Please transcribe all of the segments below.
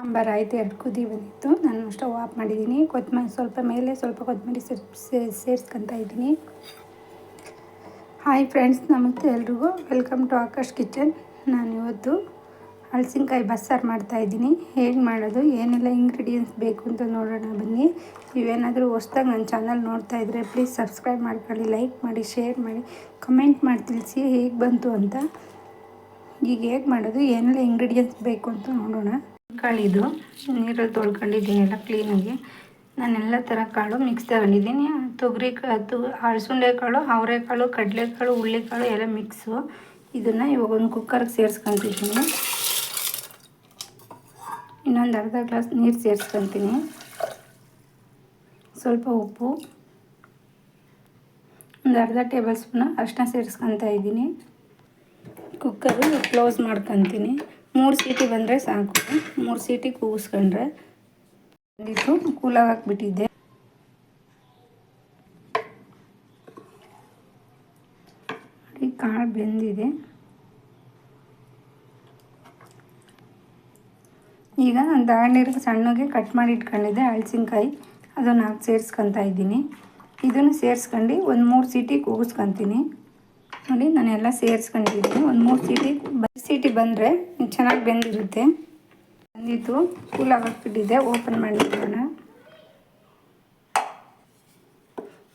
ಸಾಂಬಾರು ಆಯಿತು, 2 ಕುದಿ ಬಂದಿತ್ತು. ನಾನು ಸ್ಟವ್ ಆಫ್ ಮಾಡಿದ್ದೀನಿ. ಕೊತ್ತಂಬರಿ ಸ್ವಲ್ಪ ಮೇಲೆ ಸ್ವಲ್ಪ ಕೊತ್ತಂಬರಿ ಸೇರಿಸ್ಕೊತಾ ಇದ್ದೀನಿ. ಹಾಯ್ ಫ್ರೆಂಡ್ಸ್, ನಮಸ್ತೆ ಎಲ್ರಿಗೂ. Welcome to Akash kitchen. ನಾನು ಇವತ್ತು ಹಲಸಿನಕಾಯಿ ಬಸ್ಸಾರು ಮಾಡ್ತಾಯಿದ್ದೀನಿ. ಹೇಗೆ ಮಾಡೋದು, ಏನೆಲ್ಲ ಇಂಗ್ರೀಡಿಯೆಂಟ್ಸ್ ಬೇಕು ಅಂತ ನೋಡೋಣ ಬನ್ನಿ. ನೀವೇನಾದರೂ ಹೊಸ್ದಾಗಿ ನನ್ನ ಚಾನಲ್ ನೋಡ್ತಾ ಇದ್ದರೆ ಪ್ಲೀಸ್ ಸಬ್ಸ್ಕ್ರೈಬ್ ಮಾಡ್ಕೊಳ್ಳಿ, ಲೈಕ್ ಮಾಡಿ, ಶೇರ್ ಮಾಡಿ, ಕಮೆಂಟ್ ಮಾಡಿ ತಿಳಿಸಿ ಹೇಗೆ ಬಂತು ಅಂತ. ಈಗ ಹೇಗೆ ಮಾಡೋದು, ಏನೆಲ್ಲ ಇಂಗ್ರೀಡಿಯೆಂಟ್ಸ್ ಬೇಕು ಅಂತ ನೋಡೋಣ. ಕಾಳಿದು ನೀರಲ್ಲಿ ತೊಳ್ಕೊಂಡಿದ್ದೀನಿ ಎಲ್ಲ ಕ್ಲೀನಾಗಿ. ನಾನೆಲ್ಲ ಥರ ಕಾಳು ಮಿಕ್ಸ್ ತಗೊಂಡಿದ್ದೀನಿ. ತೊಗರಿ ಅಲಸಂದೆ ಕಾಳು, ಅವರೆಕಾಳು, ಕಡಲೆಕಾಳು, ಹುಳ್ಳಿಕಾಳು ಎಲ್ಲ ಮಿಕ್ಸು. ಇದನ್ನು ಇವಾಗ ಒಂದು ಕುಕ್ಕರ್ಗೆ ಸೇರಿಸ್ಕೊತಿದ್ದೀನಿ. ಇನ್ನೊಂದು ಅರ್ಧ ಗ್ಲಾಸ್ ನೀರು ಸೇರಿಸ್ಕೊತೀನಿ. ಸ್ವಲ್ಪ ಉಪ್ಪು, ಒಂದು ಅರ್ಧ ಟೇಬಲ್ ಸ್ಪೂನ್ ಅರಿಶಿನ ಸೇರಿಸ್ಕೊತಾ ಇದ್ದೀನಿ. ಕುಕ್ಕರು ಕ್ಲೋಸ್ ಮಾಡ್ಕೊತೀನಿ. 3 ಸೀಟಿ ಬಂದರೆ ಸಾಕು. 3 ಸೀಟಿ ಕೂಗಿಸ್ಕೊಂಡ್ರೆ ಬಂದಿತ್ತು. ಕೂಲಾಗಿ ಹಾಕ್ಬಿಟ್ಟಿದ್ದೆ. ನೋಡಿ, ಕಾಳು ಬೆಂದಿದೆ. ಈಗ ನಾನು ದಾಳಿಗೆ ಸಣ್ಣಗೆ ಕಟ್ ಮಾಡಿ ಇಟ್ಕೊಂಡಿದ್ದೆ ಹಲಸಿನಕಾಯಿ, ಅದನ್ನು ಹಾಕಿ ಸೇರಿಸ್ಕೊತಾ ಇದ್ದೀನಿ. ಇದನ್ನು ಸೇರಿಸ್ಕೊಂಡು ಒಂದು 3 ಸೀಟಿ ಕೂಗಿಸ್ಕೊತೀನಿ. ನೋಡಿ, ನಾನೆಲ್ಲ ಸೇರಿಸ್ಕೊಂಡಿದ್ದೀನಿ. ಒಂದು 3 ಸೀಟಿ ಬಂದರೆ ಚೆನ್ನಾಗಿ ಬೆಂದಿರುತ್ತೆ. ಬಂದಿತ್ತು, ಕೂಲಾಗಿ ಹಾಕ್ಬಿಟ್ಟಿದ್ದೆ. ಓಪನ್ ಮಾಡಿರೋಣ.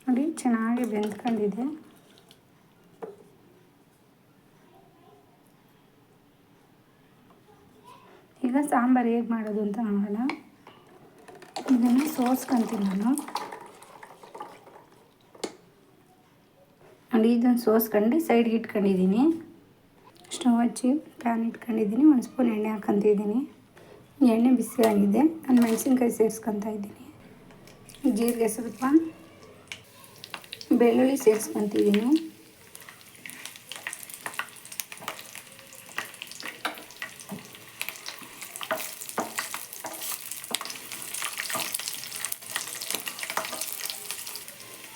ನೋಡಿ, ಚೆನ್ನಾಗಿ ಬೆಂದ್ಕೊಂಡಿದೆ. ಈಗ ಸಾಂಬಾರು ಹೇಗೆ ಮಾಡೋದು ಅಂತ ನೋಡೋಣ. ಇದನ್ನು ಸೋಸ್ಕೊತೀನಿ ನಾನು. ನೋಡಿ, ಇದನ್ನು ಸೋಸ್ಕೊಂಡು ಸೈಡ್ಗೆ ಇಟ್ಕೊಂಡಿದ್ದೀನಿ. ಸ್ಟವ್ ಹಚ್ಚಿ ಪ್ಯಾನ್ ಇಟ್ಕೊಂಡಿದ್ದೀನಿ. 1 ಸ್ಪೂನ್ ಎಣ್ಣೆ ಹಾಕ್ಕೊತಿದ್ದೀನಿ. ಎಣ್ಣೆ ಬಿಸಿ ಆಗಿದೆ. ನಾನು ಮೆಣಸಿನ್ಕಾಯಿ ಸೇರಿಸ್ಕೊತಾ ಇದ್ದೀನಿ. ಜೀರಿಗೆ ಸ್ವಲ್ಪ, ಬೆಳ್ಳುಳ್ಳಿ ಸೇರಿಸ್ಕೊತಿದ್ದೀನಿ.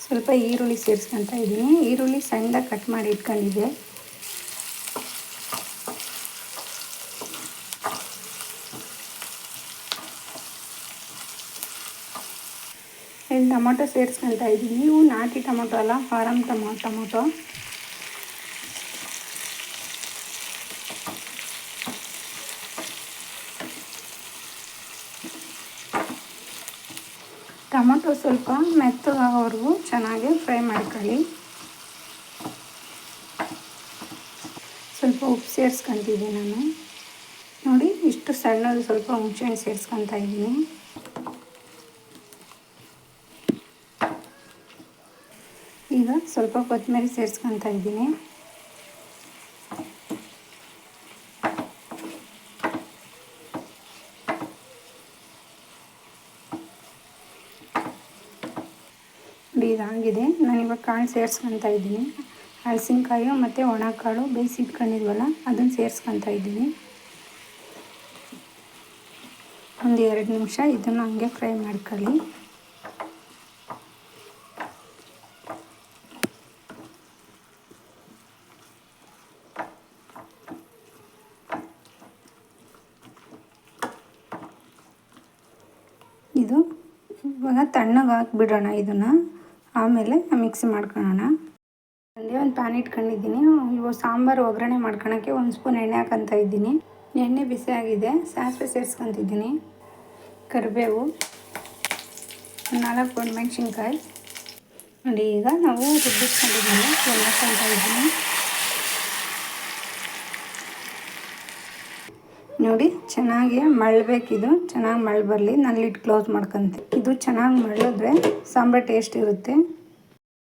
ಸ್ವಲ್ಪ ಈರುಳ್ಳಿ ಸೇರಿಸ್ಕೊತಾ ಇದ್ದೀನಿ. ಈರುಳ್ಳಿ ಸಣ್ಣದಾಗಿ ಕಟ್ ಮಾಡಿ ಇಟ್ಕೊಂಡಿದ್ದೆ. ಟೊಮೊಟೊ ಸೇರಿಸ್ಕೊತಾ ಇದ್ದೀನಿ. ಇವು ನಾಟಿ ಟೊಮೊಟೊ ಅಲ್ಲ, ಫಾರಮ್ ಟೊಮೊಟೊ. ಟೊಮೊಟೊ ಸ್ವಲ್ಪ ಮೆತ್ತಗಾಗೋವರೆಗೂ ಚೆನ್ನಾಗಿ ಫ್ರೈ ಮಾಡ್ಕೊಳ್ಳಿ. ಸ್ವಲ್ಪ ಉಪ್ಪು ಸೇರಿಸ್ಕೊತಿದ್ದೀನಿ ನಾನು. ನೋಡಿ, ಇಷ್ಟು ಸಣ್ಣದು ಸ್ವಲ್ಪ ಹುಣಸೆಹಣ್ಣು ಸೇರಿಸ್ಕೊತಾ ಇದ್ದೀನಿ. ಈಗ ಸ್ವಲ್ಪ ಕೊತ್ತಂಬರಿ ಸೇರಿಸ್ಕೊತಾ ಇದ್ದೀನಿ. ನೋಡಿ, ಇದಾಗಿದೆ. ನಾನಿವಾಗ ಕಾಳು ಸೇರಿಸ್ಕೊತಾ ಇದ್ದೀನಿ. ಹಲಸಿನಕಾಯಿ ಮತ್ತು ಒಣಕಾಳು ಬೇಯಿಸಿ ಇಟ್ಕೊಂಡಿದ್ವಲ್ಲ, ಅದನ್ನು ಸೇರಿಸ್ಕೊತಾ ಇದ್ದೀನಿ. ಒಂದು 2 ನಿಮಿಷ ಇದನ್ನು ಹಂಗೆ ಫ್ರೈ ಮಾಡ್ಕೊಳ್ಳಿ. ಇದು ಇವಾಗ ತಣ್ಣಗೆ ಹಾಕಿಬಿಡೋಣ. ಇದನ್ನು ಆಮೇಲೆ ಮಿಕ್ಸಿ ಮಾಡ್ಕೊಳ್ಳೋಣ. ಒಂದು ಪ್ಯಾನ್ ಇಟ್ಕೊಂಡಿದ್ದೀನಿ. ಇವಾಗ ಸಾಂಬಾರು ಒಗ್ಗರಣೆ ಮಾಡ್ಕೊಳಕ್ಕೆ 1 ಸ್ಪೂನ್ ಎಣ್ಣೆ ಹಾಕ್ಕೊತಾ ಇದ್ದೀನಿ. ಎಣ್ಣೆ ಬಿಸಿ ಆಗಿದೆ. ಸಾಸಿವೆ ಸೇರಿಸ್ಕೊತಿದ್ದೀನಿ. ಕರಿಬೇವು, 4 ಒಣಮೆಣಸಿನ್ಕಾಯಿ. ನೋಡಿ, ಈಗ ನಾವು ರುಬ್ಬಿಸ್ಕೊಂಡಿದ್ದೀವಿ, ಹಾಕ್ಕೊತಾ ಇದ್ದೀನಿ. ನೋಡಿ, ಚೆನ್ನಾಗಿ ಮಳ್ಳಬೇಕಿದು. ಚೆನ್ನಾಗಿ ಮಳ್ಳು ಬರಲಿ. ನಾನು ಲಿಡ್ ಕ್ಲೋಸ್ ಮಾಡ್ಕೊತೀನಿ. ಇದು ಚೆನ್ನಾಗಿ ಮಳ್ಳಿದ್ರೆ ಸಾಂಬಾರು ಟೇಸ್ಟ್ ಇರುತ್ತೆ.